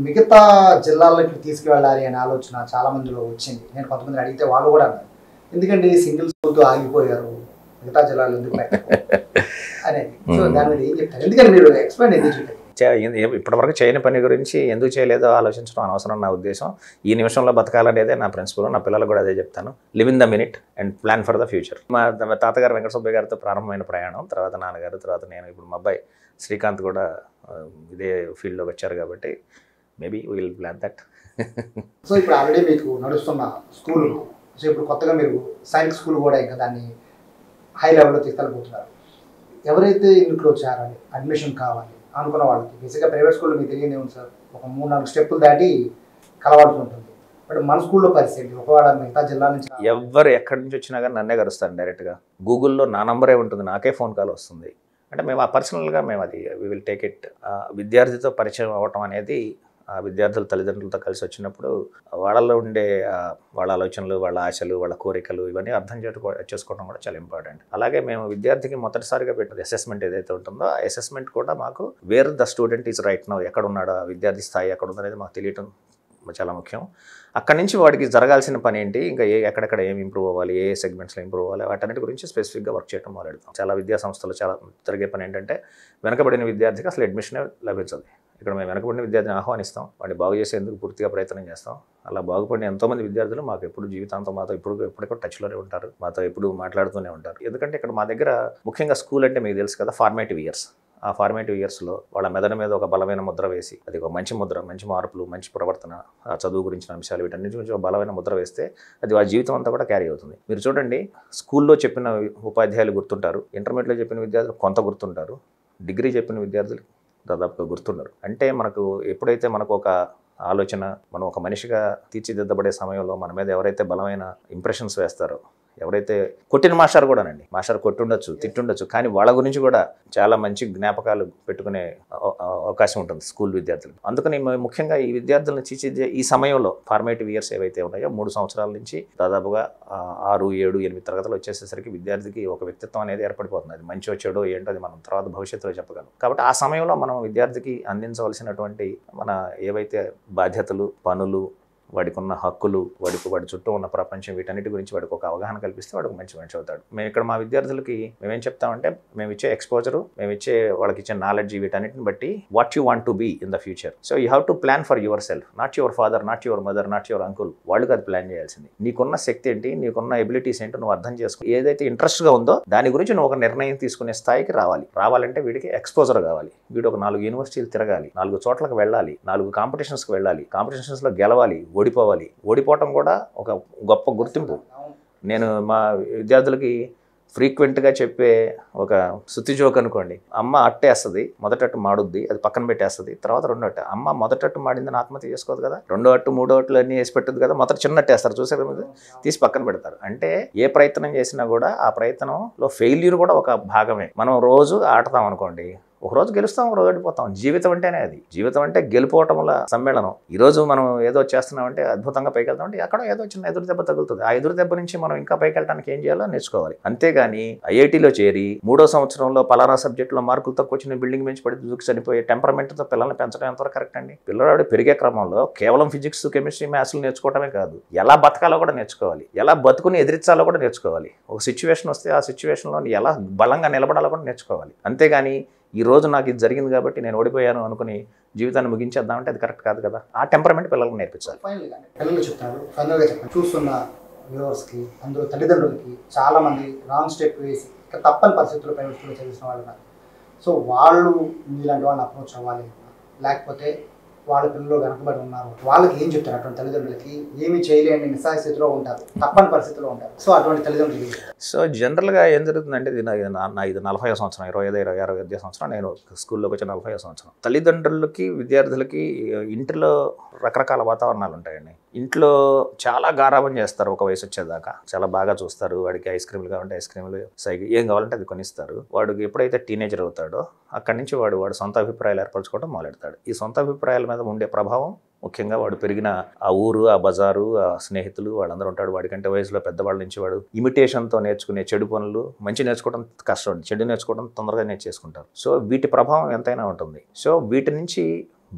మిగతా జిల్లాలకి తీసుకువెళ్ళాలి అనే ఆలోచన చాలా మందిలో వచ్చింది. నేను కొంతమంది అడిగితే వాళ్ళు కూడా అన్నారు, ఎందుకంటే సింగిల్ స్కూల్తో ఆగిపోయారు, మిగతా జిల్లాలో ఎందుకు పెట్టారు అనేది. సో దాని మీద ఏం చెప్తారు? ఎందుకంటే మీరు ఎక్స్ప్లెయిన్ ఎందుకు చెప్పారు? ఇప్పటివరకు చేయని పని గురించి ఎందుకు చేయలేదో ఆలోచించడం అనవసరం. నా ఉద్దేశం ఈ నిమిషంలో బతకాలనేదే నా ప్రిన్సిపల్. నా పిల్లలకు కూడా అదే చెప్తాను, live in the minute and plan for the future. మా తాతగారు వెంకట సుబ్బయ్య గారితో ప్రారంభమైన ప్రయాణం, తర్వాత నాన్నగారు, తర్వాత నేను, ఇప్పుడు మా అబ్బాయి శ్రీకాంత్ కూడా ఇదే ఫీల్డ్లోకి వచ్చారు. కాబట్టి maybe will plan that. So ఇప్పుడు ఆల్రెడీ మీకు నడుస్తున్న స్కూల్, సో ఇప్పుడు కొత్తగా మీరు సైన్స్ స్కూల్ కూడా ఇంకా దాన్ని హై లెవెల్లో తీసుకెళ్ళిపోతున్నారు. ఎవరైతే ఇందులో చేరాలి, అడ్మిషన్ కావాలి అనుకున్న వాళ్ళకి, బేసిక్గా ప్రైవేట్ స్కూల్లో మీకు తెలియదే ఉంది సార్, ఒక 3-4 స్టెప్పులు దాటి కలవాల్సి ఉంటుంది. బట్ మన స్కూల్లో పరిస్థితి ఒకవేళ మిగతా జిల్లా నుంచి ఎవరు ఎక్కడి నుంచి వచ్చినా కానీ నన్నే కలుస్తాను డైరెక్ట్గా. గూగుల్లో నా నంబరే ఉంటుంది, నాకే ఫోన్ కాల్ వస్తుంది. అంటే మేము ఆ పర్సనల్గా మేము అది వి విల్ టేక్ ఇట్. విద్యార్థితో పరిచయం అవ్వటం అనేది ఆ విద్యార్థుల తల్లిదండ్రులతో కలిసి వచ్చినప్పుడు వాళ్ళలో ఉండే వాళ్ళ ఆలోచనలు, వాళ్ళ ఆశలు, వాళ్ళ కోరికలు ఇవన్నీ అర్థం చేసుకోవడం కూడా చాలా ఇంపార్టెంట్. అలాగే మేము విద్యార్థికి మొదటిసారిగా పెట్టిన అసెస్మెంట్ ఏదైతే ఉంటుందో ఆ అసెస్మెంట్ కూడా మాకు wear the student is right now, ఎక్కడ ఉన్నాడో ఆ విద్యార్థి స్థాయి ఎక్కడ ఉందనేది మాకు తెలియటం చాలా ముఖ్యం. అక్కడి నుంచి వాడికి జరగాల్సిన పని ఏంటి, ఇంకా ఎక్కడెక్కడ ఏం ఇంప్రూవ్ అవ్వాలి, ఏ సెగ్మెంట్స్లో ఇంప్రూవ్ అవ్వాలి, వాటన్నిటి గురించి స్పెసిఫిక్గా వర్క్ చేయడం మొదలెడతాం. చాలా విద్యా సంస్థలు చాలా జరిగే పని ఏంటంటే వెనకబడిన విద్యార్థికి అసలు అడ్మిషనే లభించదు. ఇక్కడ మేము వెనకబడిన విద్యార్థిని ఆహ్వానిస్తాం, వాడిని బాగు చేసేందుకు పూర్తిగా ప్రయత్నం చేస్తాం. అలా బాగుపడిన ఎంతోమంది విద్యార్థులు మాకు ఎప్పుడు జీవితాంతం మాతో ఎప్పటికప్పుడు టచ్లోనే ఉంటారు, మాతో ఎప్పుడు మాట్లాడుతూనే ఉంటారు. ఎందుకంటే ఇక్కడ మా దగ్గర ముఖ్యంగా స్కూల్ అంటే మీకు తెలుసు కదా, ఫార్మేటివ్ ఇయర్స్. ఆ ఫార్మేటివ్ ఇయర్స్లో వాళ్ళ మెదడు మీద ఒక బలమైన ముద్ర వేసి, అది ఒక మంచి ముద్ర, మంచి మార్పులు, మంచి ప్రవర్తన, ఆ చదువు గురించిన అంశాలు, వీటన్నిటి గురించి ఒక బలమైన ముద్ర వేస్తే అది వాళ్ళ జీవితం అంతా కూడా క్యారీ అవుతుంది. మీరు చూడండి, స్కూల్లో చెప్పిన ఉపాధ్యాయులు గుర్తుంటారు, ఇంటర్మీడియట్లో చెప్పిన విద్యార్థులు కొంత గుర్తుంటారు, డిగ్రీ చెప్పిన విద్యార్థులు దాదాపుగా గుర్తున్నారు. అంటే మనకు ఎప్పుడైతే మనకు ఒక ఆలోచన, మనం ఒక మనిషిగా తీర్చిదిద్దబడే సమయంలో మన మీద ఎవరైతే బలమైన ఇంప్రెషన్స్ వేస్తారో, ఎవరైతే కొట్టిన మాస్టర్ కూడానండి, మాస్టర్ కొట్టుండొచ్చు, తిట్టుండొచ్చు, కానీ వాళ్ళ గురించి కూడా చాలా మంచి జ్ఞాపకాలు పెట్టుకునే అవకాశం ఉంటుంది స్కూల్ విద్యార్థులకు. అందుకని ముఖ్యంగా ఈ విద్యార్థులను తీర్చిదిద్దే ఈ సమయంలో ఫార్మేటివ్ ఇయర్స్ ఏవైతే ఉన్నాయో 3 సంవత్సరాల నుంచి దాదాపుగా 6, 7, 8 తరగతులు వచ్చేసేసరికి విద్యార్థికి ఒక వ్యక్తిత్వం అనేది ఏర్పడిపోతుంది. అది మంచి వచ్చాడో ఏంటో అది మనం తర్వాత భవిష్యత్తులో చెప్పగలం. కాబట్టి ఆ సమయంలో మనం విద్యార్థికి అందించవలసినటువంటి మన ఏవైతే బాధ్యతలు, పనులు, వాడికి ఉన్న హక్కులు, వాడి చుట్టూ ఉన్న ప్రపంచం, వీటన్నిటి గురించి వాడికి ఒక అవగాహన కల్పిస్తే వాడు ఒక మంచి మనిషి అవుతాడు. మేము ఇక్కడ మా విద్యార్థులకి మేమేం చెప్తామంటే, మేము ఇచ్చే ఎక్స్పోజరు, మేము ఇచ్చే వాళ్ళకి ఇచ్చే నాలెడ్జ్, వీటన్నిటిని బట్టి what you want to be in the future. So you have to plan for yourself, not your father, not your mother, not your uncle. వాళ్ళకి అది ప్లాన్ చేయాల్సింది. నీకున్న శక్తి ఏంటి, నీకున్న ఎబిలిటీస్ ఏంటో నువ్వు అర్థం చేసుకో. ఏదైతే ఇంట్రెస్ట్గా ఉందో దాని గురించి నువ్వు ఒక నిర్ణయం తీసుకునే స్థాయికి రావాలంటే వీడికి ఎక్స్పోజర్ కావాలి. వీడు ఒక 4 యూనివర్సిటీలు తిరగాలి, 4 చోట్లకు వెళ్ళాలి, 4 కాంపిటీషన్స్కి వెళ్ళాలి, కాంపిటీషన్స్లో గెలవాలి, ఓడిపోవటం కూడా ఒక గొప్ప గుర్తింపు. నేను మా విద్యార్థులకి ఫ్రీక్వెంట్గా చెప్పే ఒక శుద్ధి జోక్ అనుకోండి, అమ్మ అట్టేస్తుంది, మొదటట్టు మాడుద్ది, అది పక్కన పెట్టేస్తుంది, తర్వాత 2 అట్టు. అమ్మ మొదటట్టు మాడిందని ఆత్మహత్య చేసుకోదు కదా, 2 అట్టు 3 అట్లు అన్నీ వేసి పెట్టదు కదా, మొదట చిన్న అట్టేస్తారు, చూసారు కదా, తీసి పక్కన పెడతారు. అంటే ఏ ప్రయత్నం చేసినా కూడా ఆ ప్రయత్నంలో ఫెయిల్యూర్ కూడా ఒక భాగమే. మనం రోజు ఆడతాం అనుకోండి, ఒకరోజు గెలుస్తాం, ఒకరోజు ఓడిపోతాం. జీవితం అంటేనే అది. జీవితం అంటే గెలుపోవటంల సమ్మేళనం. ఈరోజు మనం ఏదో చేస్తున్నామంటే, అద్భుతంగా పైకి వెళ్తామంటే అక్కడ ఏదో చిన్న ఎదురు దెబ్బ తగులుతుంది. ఆ ఎదురు దెబ్బ నుంచి మనం ఇంకా పైకి వెళ్ళడానికి ఏం చేయాలో నేర్చుకోవాలి. అంతేగాని ఐఐటీలో చేరి 3వ సంవత్సరంలో పలానా సబ్జెక్టులో మార్కులు తక్కువ వచ్చిన బిల్డింగ్ నుంచి పడి దూకి చనిపోయే టెంపర్మెంట్తో పిల్లల్ని పెంచడం ఎంతవరకు కరెక్ట్ అండి? పిల్లవాడు పెరిగే క్రమంలో కేవలం ఫిజిక్స్, కెమిస్ట్రీ, మ్యాథ్స్లు నేర్చుకోవడమే కాదు, ఎలా బతకాలో కూడా నేర్చుకోవాలి, ఎలా బతుకుని ఎదిరించాలో కూడా నేర్చుకోవాలి. ఒక సిచ్యువేషన్ వస్తే ఆ సిచ్యువేషన్లో ఎలా బలంగా నిలబడాలో కూడా నేర్చుకోవాలి. అంతేగాని ఈ రోజు నాకు ఇది జరిగింది కాబట్టి నేను ఓడిపోయాను అనుకుని జీవితాన్ని ముగించేద్దామంటే అది కరెక్ట్ కాదు కదా. ఆ టెంపర్మెంట్ పిల్లలకు నేర్పించాలి. పిల్లలు చెప్తారు, ఫైనల్గా చెప్పండి, చూస్తున్న వ్యూవర్స్కి, అందులో తల్లిదండ్రులకి చాలా మంది రాంగ్ స్టెప్ వేసి ఇంకా తప్పని పరిస్థితుల్లో ప్రైవేట్ స్కూల్లో చదివిన వాళ్ళు ఉన్నారు. సో వాళ్ళు మీలాంటి వాళ్ళని అప్రోచ్ అవ్వాలి, లేకపోతే వాళ్ళ పిల్లలు వెనకబడి ఉన్నారు, వాళ్ళకి ఏం చెప్తారు? అటువంటి తల్లిదండ్రులకి ఏమి చేయలేని నిస్సహాయ స్థితిలో ఉంటారు, తప్పని పరిస్థితిలో ఉంటారు. సో అటువంటి తల్లిదండ్రులకి సో జనరల్గా ఏం జరుగుతుందంటే, ఇది 40వ సంవత్సరం, 25 విద్యా సంవత్సరం, నేను స్కూల్లోకి వచ్చి 40వ సంవత్సరం. తల్లిదండ్రులకి, విద్యార్థులకి ఇంటిలో రకరకాల వాతావరణాలు ఉంటాయండి. ఇంట్లో చాలా గారాబం చేస్తారు ఒక వయసు వచ్చేదాకా, చాలా బాగా చూస్తారు. వాడికి ఐస్ క్రీమ్లు కావాలంటే ఐస్ క్రీమ్లు, సైకిల్ ఏం కావాలంటే అది కొనిస్తారు. వాడికి ఎప్పుడైతే టీనేజర్ అవుతాడో అక్కడి నుంచి వాడు సొంత అభిప్రాయాలు ఏర్పరచుకోవడం మొదలెడతాడు. ఈ సొంత అభిప్రాయాల మీద ఉండే ప్రభావం ముఖ్యంగా వాడు పెరిగిన ఆ ఊరు, ఆ బజారు, ఆ స్నేహితులు, వాళ్ళందరూ ఉంటాడు. వాడికంటే వయసులో పెద్దవాళ్ళ నుంచి వాడు ఇమిటేషన్తో నేర్చుకునే చెడు పనులు, మంచి నేర్చుకోవడం కష్టం, చెడు నేర్చుకోవడం తొందరగా నేర్చేసుకుంటారు. సో వీటి ప్రభావం ఎంతైనా ఉంటుంది. సో వీటి నుంచి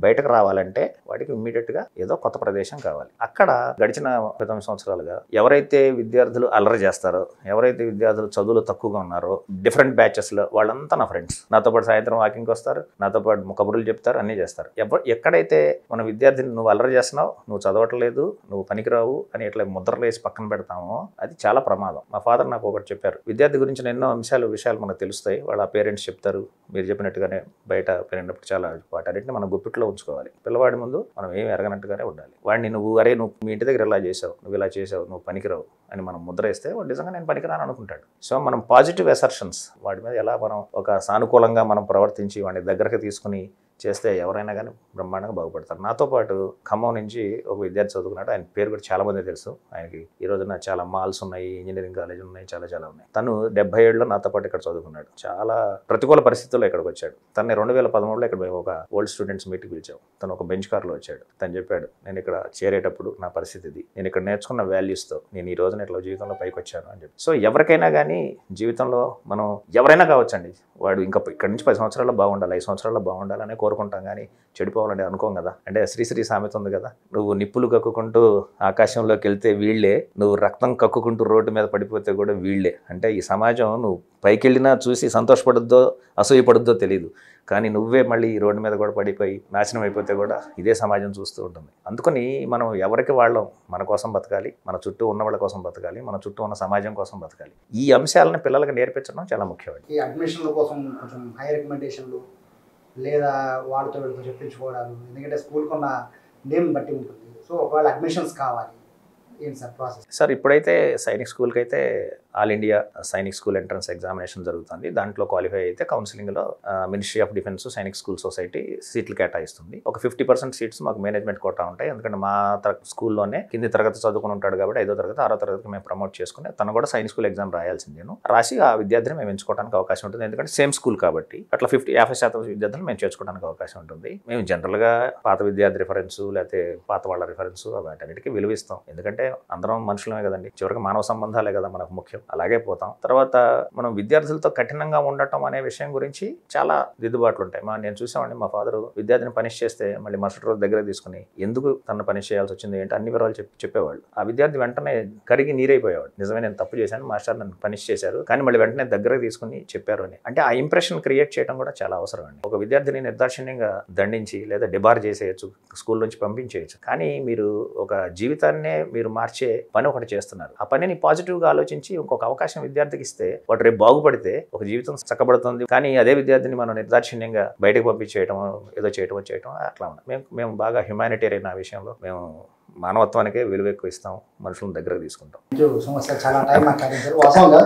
బయటకు రావాలంటే వాడికి ఇమ్మీడియట్గా ఏదో కొత్త ప్రదేశం కావాలి. అక్కడ గడిచిన 19 సంవత్సరాలుగా ఎవరైతే విద్యార్థులు అల్లరి చేస్తారో, ఎవరైతే విద్యార్థులు చదువులు తక్కువగా ఉన్నారో, డిఫరెంట్ బ్యాచెస్లో వాళ్ళంతా నా ఫ్రెండ్స్. నాతో పాటు సాయంత్రం వాకింగ్కి వస్తారు, నాతో పాటు కబుర్లు చెప్తారు, అన్నీ చేస్తారు. ఎక్కడైతే మన విద్యార్థిని నువ్వు అల్లరి చేస్తున్నావు, నువ్వు చదవట్లేదు, నువ్వు పనికిరావు అని ఇట్లా ముద్రలు వేసి పక్కన పెడతామో అది చాలా ప్రమాదం. మా ఫాదర్ నాకు ఒకటి చెప్పారు, విద్యార్థి గురించి ఎన్నో విషయాలు మనకు తెలుస్తాయి, వాళ్ళ పేరెంట్స్ చెప్తారు, మీరు చెప్పినట్టుగానే బయట పెరిగినప్పుడు చాలా వాటన్నిటిని మనం గుప్పిట్లో ఉంచుకోవాలి. పిల్లవాడి ముందు మనం ఏమి ఎరగనట్టుగానే ఉండాలి. వాడిని నువ్వు మీ ఇంటి దగ్గర ఇలా చేసావు, నువ్వు ఇలా చేసావు, నువ్వు పనికిరావు అని మనం ముద్ర వేస్తే వాడు నిజంగా నేను పనికిరాను అనుకుంటాడు. సో మనం పాజిటివ్ అసర్షన్స్ వాడి మీద ఎలా మనం ఒక సానుకూలంగా మనం ప్రవర్తించి వాడిని దగ్గరకు తీసుకుని చేస్తే ఎవరైనా కానీ బ్రహ్మాండంగా బాగుపడతారు. నాతో పాటు ఖమ్మం నుంచి ఒక విద్యార్థి చదువుకున్నాడు, ఆయన పేరు కూడా చాలా మంది తెలుసు. ఆయనకి ఈ రోజున చాలా మాల్స్ ఉన్నాయి, ఇంజనీరింగ్ కాలేజీలు ఉన్నాయి, చాలా ఉన్నాయి. తను 77లో నాతో పాటు ఇక్కడ చదువుకున్నాడు. చాలా ప్రతికూల పరిస్థితుల్లో ఇక్కడికి వచ్చాడు. తనని 2013లో ఇక్కడ ఒక ఓల్డ్ స్టూడెంట్స్ మీట్కి పిలిచావు. తను ఒక బెంచ్ కార్లో వచ్చాడు. తను చెప్పాడు, నేను ఇక్కడ చేరేటప్పుడు నా పరిస్థితి ఇది, నేను ఇక్కడ నేర్చుకున్న వాల్యూస్తో నేను ఈ రోజున ఇట్లా జీవితంలో పైకి వచ్చాను అని చెప్పి. సో ఎవరికైనా కానీ జీవితంలో మనం ఎవరైనా కావచ్చండి, వాడు ఇంకా ఇక్కడ నుంచి 10 సంవత్సరాల్లో బాగుండాలి, 5 సంవత్సరాల్లో బాగుండాలనే కోరుకుంటాం కానీ చెడిపోవాలని అనుకోం కదా. అంటే శ్రీశ్రీ సామెత ఉంది కదా, నువ్వు నిప్పులు కక్కుకుంటూ ఆకాశంలోకి వెళ్తే వీళ్ళే, నువ్వు రక్తం కక్కుకుంటూ రోడ్డు మీద పడిపోతే కూడా వీళ్ళే. అంటే ఈ సమాజం నువ్వు పైకి వెళ్ళినా చూసి సంతోషపడుద్దో అసూయపడుద్దో తెలియదు, కానీ నువ్వే మళ్ళీ ఈ రోడ్డు మీద కూడా పడిపోయి నాశనం అయిపోతే కూడా ఇదే సమాజం చూస్తూ ఉంటుంది. అందుకని మనం ఎవరికి వాళ్ళం మన కోసం బతకాలి, మన చుట్టూ ఉన్న వాళ్ళ కోసం బతకాలి, మన చుట్టూ ఉన్న సమాజం కోసం బతకాలి. ఈ అంశాలను పిల్లలకు నేర్పించడం చాలా ముఖ్యమండి. ఈ అడ్మిషన్ల కోసం కొంచెం హై రికమెండేషన్లు లేదా వాళ్ళతో వీళ్ళతో చెప్పించుకోవడాలు, ఎందుకంటే స్కూల్కి ఉన్న నేమ్ బట్టి ఉంటుంది. సో ఒకవేళ అడ్మిషన్స్ కావాలి, ఏంటి సార్ ప్రాసెస్? సార్ ఇప్పుడైతే సైనిక్ స్కూల్కి అయితే all India Sainik school entrance examination జరుగుతుంది. దాంట్లో క్వాలిఫై అయితే కౌన్సిలింగ్లో ministry of defence Sainik school society సీట్లు కేటాయిస్తుంది. ఒక 50% సీట్స్ మాకు మేనేజ్మెంట్ కోటా ఉంటాయి. ఎందుకంటే మా స్కూల్లోనే కింది తరగతి చదువుకుని ఉంటాడు కాబట్టి 5వ తరగతి 6వ తరగతికి మేము ప్రమోట్ చేసుకుని తను కూడా సైనిక్ స్కూల్ ఎగ్జామ్ రాయాల్సిందేను. రాసి ఆ విద్యార్థిని మేము ఎంచుకోవడానికి అవకాశం ఉంటుంది. ఎందుకంటే సేమ్ స్కూల్ కాబట్టి అట్లా 50% విద్యార్థులు మేము చేర్చుకోవడానికి అవకాశం ఉంటుంది. మేము జనరల్గా పాత విద్యార్థి రిఫరెన్స్ లేకపోతే పాత వాళ్ళ రిఫరెన్స్ వాటన్నిటికీ విలువిస్తాం. ఎందుకంటే అందరం మనుషులమే కదండి, చివరికి మానవ సంబంధాలే కదా మనకు ముఖ్యం. అలాగే పోతాం. తర్వాత మనం విద్యార్థులతో కఠినంగా ఉండటం అనే విషయం గురించి చాలా దిద్దుబాట్లు ఉంటాయి. నేను చూసామండి, మా ఫాదర్ విద్యార్థిని పనిష్ చేస్తే మళ్ళీ మరుసటి రోజు దగ్గర తీసుకుని ఎందుకు తను పనిష్ చేయాల్సి వచ్చింది ఏంటి అన్ని వివరాలు చెప్పేవాళ్ళు. ఆ విద్యార్థి వెంటనే కరిగి నీరైపోయేవాడు. నిజమే, నేను తప్పు చేశాను, మాస్టర్ నన్ను పనిష్ చేశారు, కానీ మళ్ళీ వెంటనే దగ్గర తీసుకుని చెప్పారు అని. అంటే ఆ ఇంప్రెషన్ క్రియేట్ చేయడం కూడా చాలా అవసరం అండి. ఒక విద్యార్థిని నిర్దాక్షిణ్యంగా దండించి లేదా డిబార్ చేసేయచ్చు, స్కూల్ నుంచి పంపించేయచ్చు, కానీ మీరు ఒక జీవితాన్నే మీరు మార్చే పని ఒకటి చేస్తున్నారు. ఆ పనిని పాజిటివ్గా ఆలోచించి ఇంకొక అవకాశం విద్యార్థికి ఇస్తే వాడు రేపు బాగుపడితే ఒక జీవితం చక్కబడుతుంది. కానీ అదే విద్యార్థిని మనం నిర్దాక్షిణ్యంగా బయటకు పంపించేయటం, ఏదో చేయటం అట్లా ఉన్నాం. మేము బాగా హ్యుమానిటేరియన్ ఆ విషయంలో. మేము మానవత్వానికే విలువ ఎక్కువ ఇస్తాం, మనుషులను దగ్గరకు తీసుకుంటాం. సమస్య చాలా టైం మాట్లాడించారు. వాస్తవంగా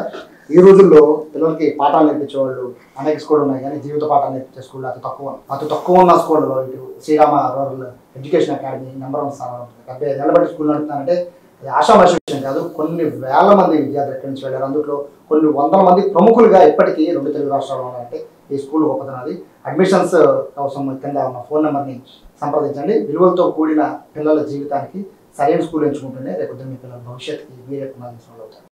ఈ రోజుల్లో పిల్లలకి పాఠాలు నేర్పించే వాళ్ళు అనేక స్కూళ్ళు ఉన్నాయి, కానీ జీవిత పాఠాలు నేర్పించే స్కూళ్ళు అతి తక్కువ ఉన్న స్కూళ్ళలో ఇటు Srirama rural education academy number 1 స్థానంలో ఉంటుంది. 75 ఏళ్ళ బట్టి స్కూల్ నడుపుతానంటే అది ఆషామాషి విషయం కాదు. కొన్ని వేల మంది విద్యార్థులు ఎక్కడి నుంచి వెళ్ళారు. అందులో కొన్ని వందల మంది ప్రముఖులుగా ఇప్పటికీ 2 తెలుగు రాష్ట్రాల్లో ఉన్నారంటే ఈ స్కూల్ గొప్పతనాది. అడ్మిషన్స్ కోసం కింద ఉన్న ఫోన్ నెంబర్ని సంప్రదించండి. విలువలతో కూడిన పిల్లల జీవితానికి సరైన స్కూల్ ఎంచుకుంటేనే రేపు మీ పిల్లల భవిష్యత్తుకి మీరే పునాది అవుతారు.